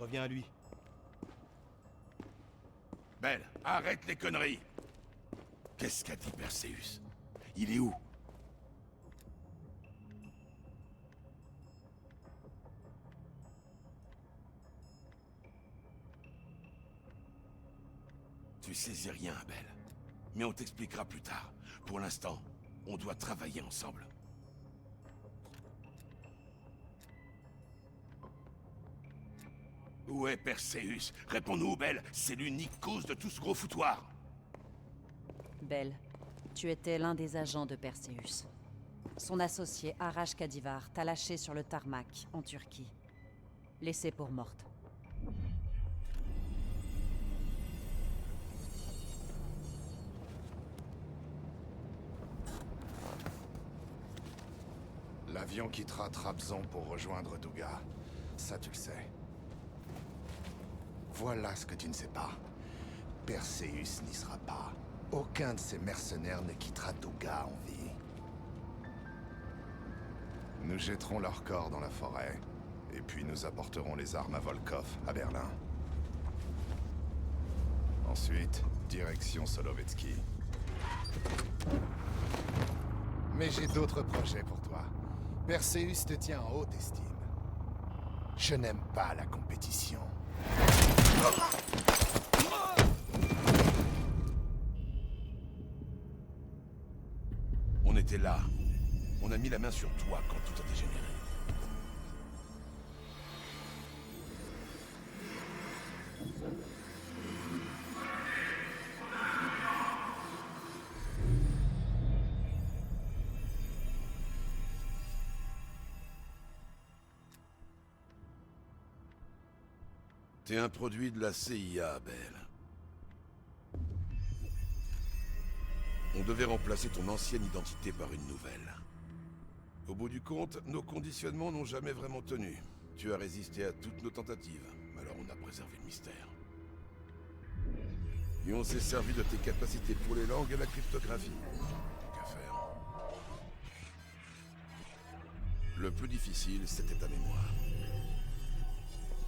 Reviens à lui. Belle, arrête les conneries! Qu'est-ce qu'a dit Perseus? Il est où? Tu saisis rien, Belle. Mais on t'expliquera plus tard. Pour l'instant, on doit travailler ensemble. Où est Perseus? Réponds-nous, Belle. C'est l'unique cause de tout ce gros foutoir. Belle, tu étais l'un des agents de Perseus. Son associé, Arash Kadivar, t'a lâché sur le tarmac, en Turquie. Laissée pour morte. L'avion quittera Trabzon pour rejoindre Douga. Ça, tu le sais. Voilà ce que tu ne sais pas. Perseus n'y sera pas. Aucun de ces mercenaires ne quittera Douga en vie. Nous jetterons leurs corps dans la forêt. Et puis nous apporterons les armes à Volkov, à Berlin. Ensuite, direction Solovetsky. Mais j'ai d'autres projets pour toi. Perseus te tient en haute estime. Je n'aime pas la compétition. On était là. On a mis la main sur toi quand tout a dégénéré. T'es un produit de la CIA, Belle. On devait remplacer ton ancienne identité par une nouvelle. Au bout du compte, nos conditionnements n'ont jamais vraiment tenu. Tu as résisté à toutes nos tentatives, alors on a préservé le mystère. Et on s'est servi de tes capacités pour les langues et la cryptographie. Qu'à faire? Le plus difficile, c'était ta mémoire.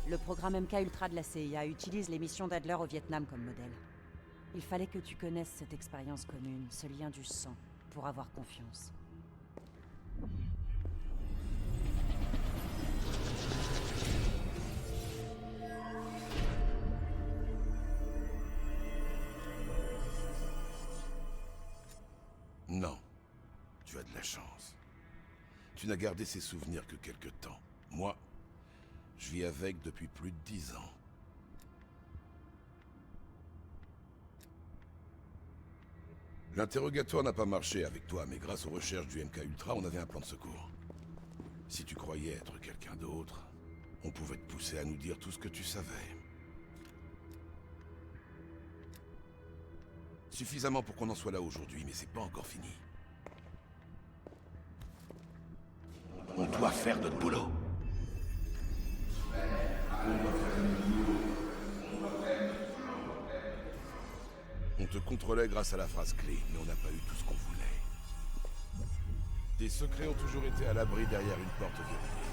Le programme MK Ultra de la CIA utilise les missions d'Adler au Vietnam comme modèle. Il fallait que tu connaisses cette expérience commune, ce lien du sang, pour avoir confiance. Non. Tu as de la chance. Tu n'as gardé ces souvenirs que quelque temps. Moi, je vis avec depuis plus de 10 ans. L'interrogatoire n'a pas marché avec toi, mais grâce aux recherches du MK Ultra, on avait un plan de secours. Si tu croyais être quelqu'un d'autre, on pouvait te pousser à nous dire tout ce que tu savais. Suffisamment pour qu'on en soit là aujourd'hui, mais c'est pas encore fini. On doit faire notre boulot. On te contrôlait grâce à la phrase clé, mais on n'a pas eu tout ce qu'on voulait. Tes secrets ont toujours été à l'abri derrière une porte verrouillée.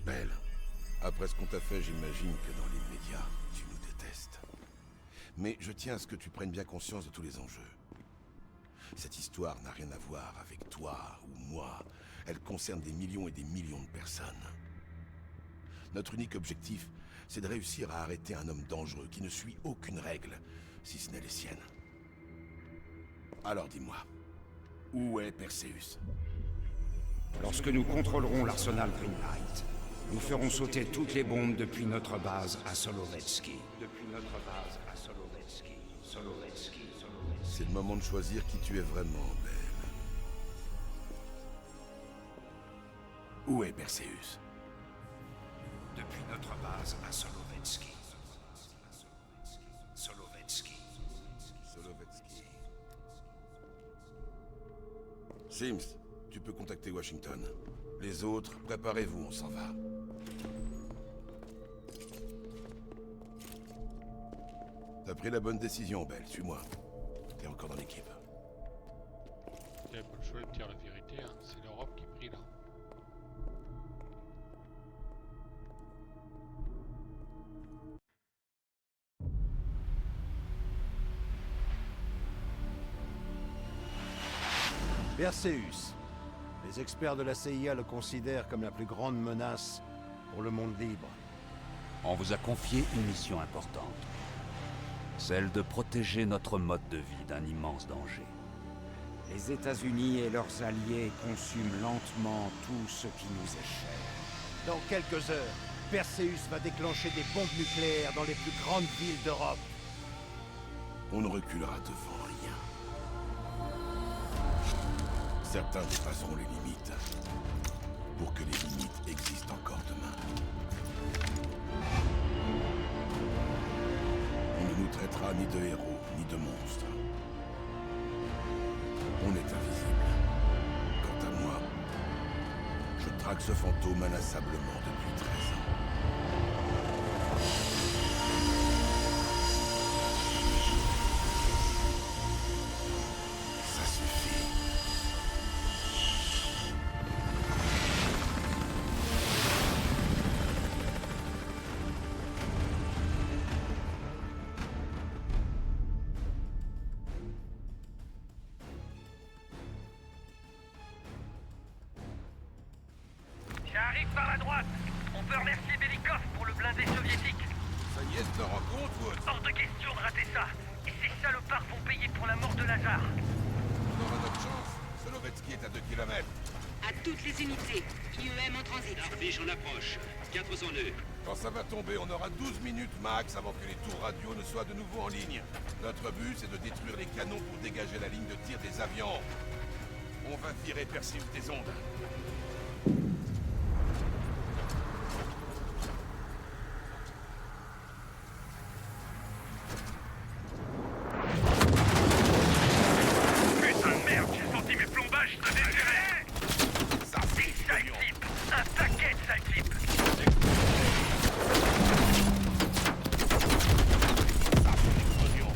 Belle, après ce qu'on t'a fait, j'imagine que dans l'immédiat, tu nous détestes. Mais je tiens à ce que tu prennes bien conscience de tous les enjeux. Cette histoire n'a rien à voir avec toi ou moi. Elle concerne des millions et des millions de personnes. Notre unique objectif, c'est de réussir à arrêter un homme dangereux qui ne suit aucune règle, si ce n'est les siennes. Alors dis-moi, où est Perseus? Lorsque nous contrôlerons l'arsenal Greenlight, nous ferons sauter toutes les bombes depuis notre base à Solovetsky. C'est le moment de choisir qui tu es vraiment, Belle. Où est Perseus? Depuis notre base à Solovetsky. Solovetsky. Sims, tu peux contacter Washington. Les autres, préparez-vous, on s'en va. T'as pris la bonne décision, Belle, suis-moi. T'es encore dans l'équipe. T'avais pas le choix de dire la vérité, hein. C'est l'Europe qui prie là. Perseus. Les experts de la CIA le considèrent comme la plus grande menace pour le monde libre. On vous a confié une mission importante. Celle de protéger notre mode de vie d'un immense danger. Les États-Unis et leurs alliés consument lentement tout ce qui nous est cher. Dans quelques heures, Perseus va déclencher des bombes nucléaires dans les plus grandes villes d'Europe. On ne reculera devant rien. Certains dépasseront les limites, pour que les limites existent encore demain. On ne nous traitera ni de héros, ni de monstres. On est invisible. Quant à moi, je traque ce fantôme inlassablement depuis 13 ans. Ça suffit. J'arrive par la droite. On peut remercier Belikov pour le blindé soviétique. Ça y est, tu te rends compte, Wood? Hors de question de rater ça. Et ces salopards vont payer pour la mort de Lazare. On aura notre chance. Solovetsky est à 2 kilomètres. À toutes les unités, IEM en transit. Darvish en approche. 402. Quand ça va tomber, on aura 12 minutes max avant que les tours radio ne soient de nouveau en ligne. Notre but, c'est de détruire les canons pour dégager la ligne de tir des avions. On va virer Perseus des ondes. Putain de merde, j'ai senti mes plombages se déchirer. Ça, Des c'est sales mignon. types. Un paquet de sales types. Ça, c'est l'explosion.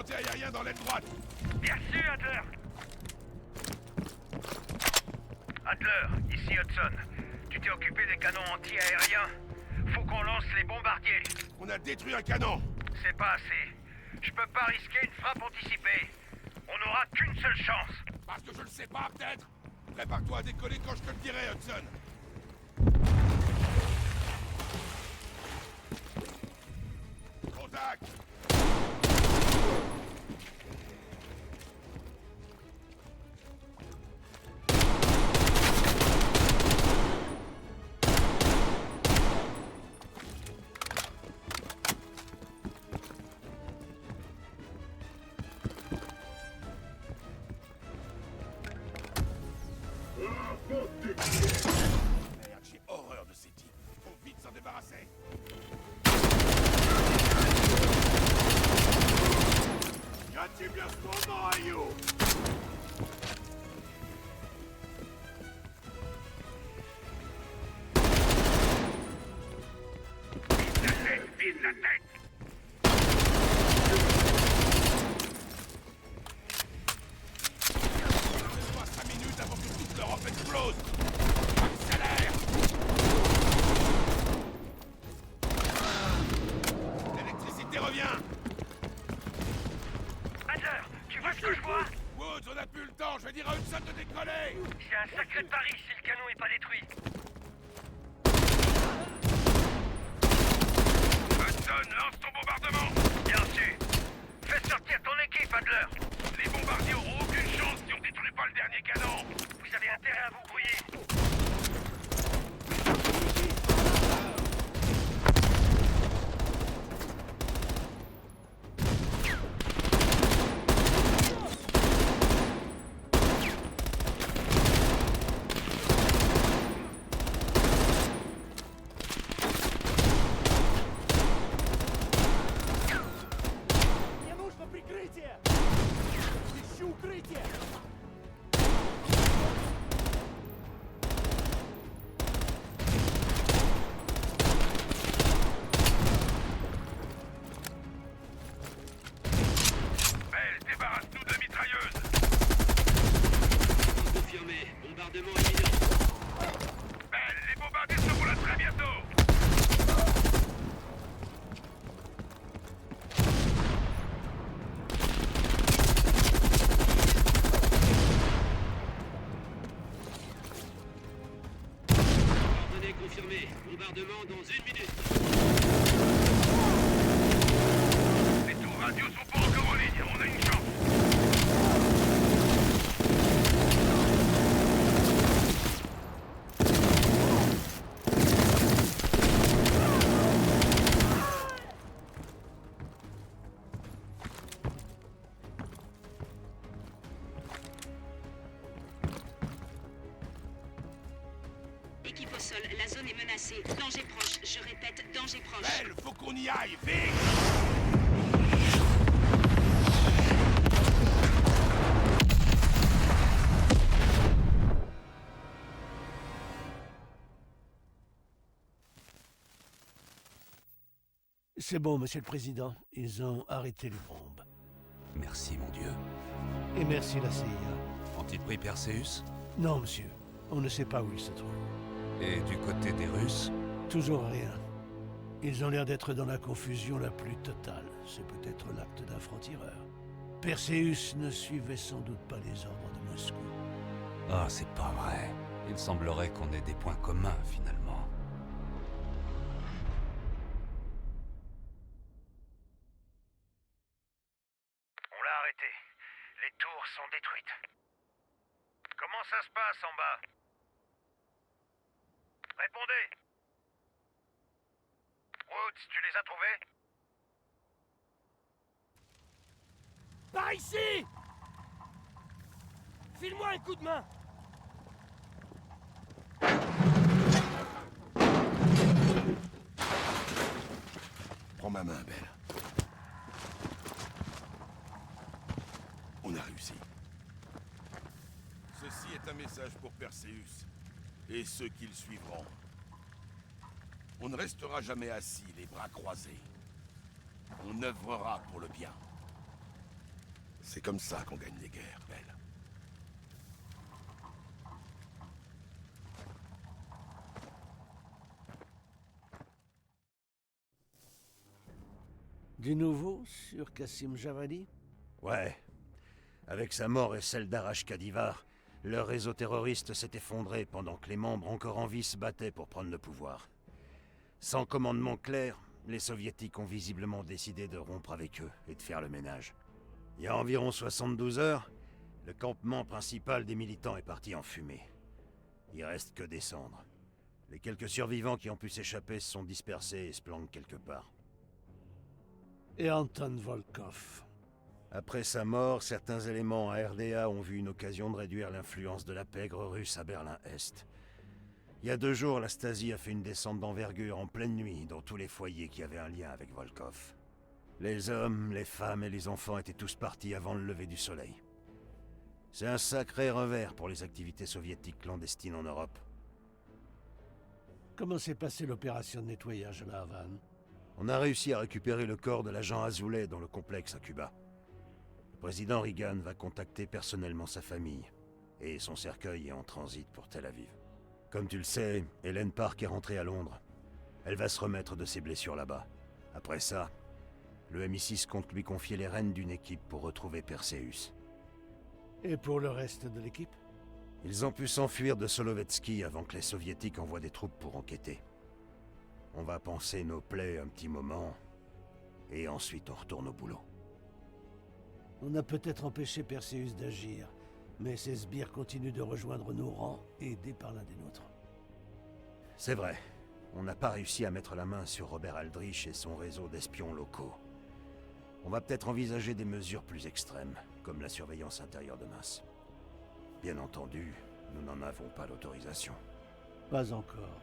montée aérien dans l'aile droite. Bien sûr, Adler. Adler, ici Hudson. Tu t'es occupé des canons anti-aériens? Faut qu'on lance les bombardiers. On a détruit un canon. C'est pas assez. Je peux pas risquer une frappe anticipée. On n'aura qu'une seule chance. Parce que je le sais pas, peut-être. Prépare-toi à décoller quand je te le dirai, Hudson. Contact. Merde, j'ai horreur de ces types. Faut vite s'en débarrasser. Я тебе сломаю! Vise la tête. Laisse-moi 5 minutes avant que toute l'Europe explose. Accélère! L'électricité revient! Adler, tu vois ce que je vois? Woods, on a plus le temps, je vais dire à Hudson de décoller! C'est un sacré pari si le canon est pas détruit. Hudson, lance ton bombardement! Bien sûr. Fais sortir ton équipe, Adler. Les bombardiers auront aucune chance si on détruit pas le dernier canon! Vous avez intérêt à vous brouiller. Belle, débarrasse-nous de la mitrailleuse! Confirmé. Bombardement imminent. Belle, les bombardiers seront là très bientôt! Coordonnées confirmées. Bombardement dans 1 minute. Les tours radio sont pas encore en ligne, on a une chance! Équipe au sol, la zone est menacée. Danger proche. Je répète, danger proche. Belle, faut qu'on y aille, vite! C'est bon, Monsieur le Président. Ils ont arrêté les bombes. Merci, mon Dieu. Et merci la CIA. Ont-ils pris Perseus? Non, monsieur. On ne sait pas où il se trouve. Et du côté des Russes? Toujours rien. Ils ont l'air d'être dans la confusion la plus totale. C'est peut-être l'acte d'un franc-tireur. Perseus ne suivait sans doute pas les ordres de Moscou. Ah, c'est pas vrai. Il semblerait qu'on ait des points communs, finalement. On l'a arrêté. Les tours sont détruites. Comment ça se passe en bas? Répondez! Woods, tu les as trouvés? Par ici! File-moi un coup de main! Prends ma main, Belle. On a réussi. Ceci est un message pour Perseus et ceux qui le suivront. On ne restera jamais assis, les bras croisés. On œuvrera pour le bien. C'est comme ça qu'on gagne les guerres, Belle. Du nouveau sur Kassim Javadi? Ouais. Avec sa mort et celle d'Arash Kadivar, leur réseau terroriste s'est effondré pendant que les membres encore en vie se battaient pour prendre le pouvoir. Sans commandement clair, les soviétiques ont visiblement décidé de rompre avec eux et de faire le ménage. Il y a environ 72 heures, le campement principal des militants est parti en fumée. Il reste que des cendres. Les quelques survivants qui ont pu s'échapper se sont dispersés et se planquent quelque part. Et Anton Volkov? Après sa mort, certains éléments à RDA ont vu une occasion de réduire l'influence de la pègre russe à Berlin-Est. Il y a 2 jours, la Stasi a fait une descente d'envergure en pleine nuit dans tous les foyers qui avaient un lien avec Volkov. Les hommes, les femmes et les enfants étaient tous partis avant le lever du soleil. C'est un sacré revers pour les activités soviétiques clandestines en Europe. Comment s'est passée l'opération de nettoyage à la Havane? On a réussi à récupérer le corps de l'agent Azoulay dans le complexe à Cuba. Le président Reagan va contacter personnellement sa famille, et son cercueil est en transit pour Tel Aviv. Comme tu le sais, Hélène Park est rentrée à Londres. Elle va se remettre de ses blessures là-bas. Après ça, le MI6 compte lui confier les rênes d'une équipe pour retrouver Perseus. Et pour le reste de l'équipe? Ils ont pu s'enfuir de Solovetsky avant que les soviétiques envoient des troupes pour enquêter. On va panser nos plaies un petit moment, et ensuite on retourne au boulot. On a peut-être empêché Perseus d'agir, mais ces sbires continuent de rejoindre nos rangs, aidés par l'un des nôtres. C'est vrai, on n'a pas réussi à mettre la main sur Robert Aldrich et son réseau d'espions locaux. On va peut-être envisager des mesures plus extrêmes, comme la surveillance intérieure de masse. Bien entendu, nous n'en avons pas l'autorisation. Pas encore.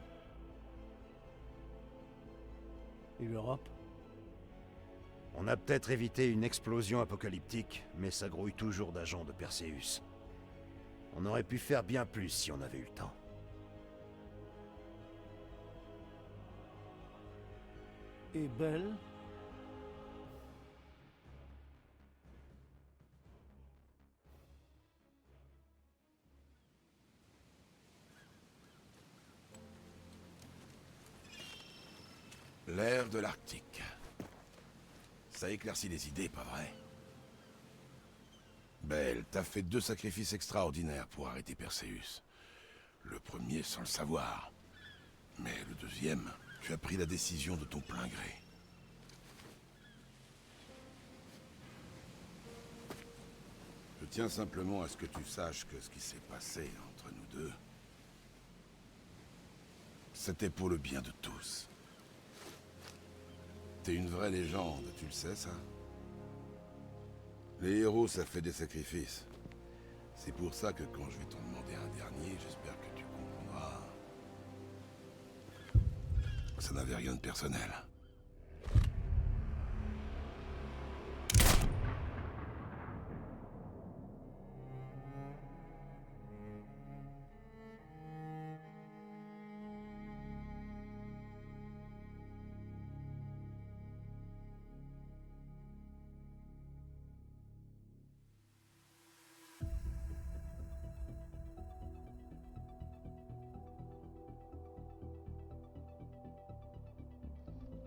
Et l'Europe? On a peut-être évité une explosion apocalyptique, mais ça grouille toujours d'agents de Perseus. On aurait pu faire bien plus si on avait eu le temps. Et Belle? L'ère de l'Arctique. Ça éclaircit les idées, pas vrai? Belle, t'as fait 2 sacrifices extraordinaires pour arrêter Perseus. Le premier sans le savoir. Mais le deuxième, tu as pris la décision de ton plein gré. Je tiens simplement à ce que tu saches que ce qui s'est passé entre nous deux, c'était pour le bien de tous. T'es une vraie légende, tu le sais, ça? Les héros, ça fait des sacrifices. C'est pour ça que quand je vais t'en demander un dernier, j'espère que tu comprendras. Ça n'avait rien de personnel.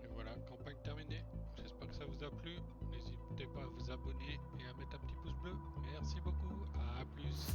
Et voilà, campagne terminée. J'espère que ça vous a plu. N'hésitez pas à vous abonner et à mettre un petit pouce bleu. Merci beaucoup. À plus.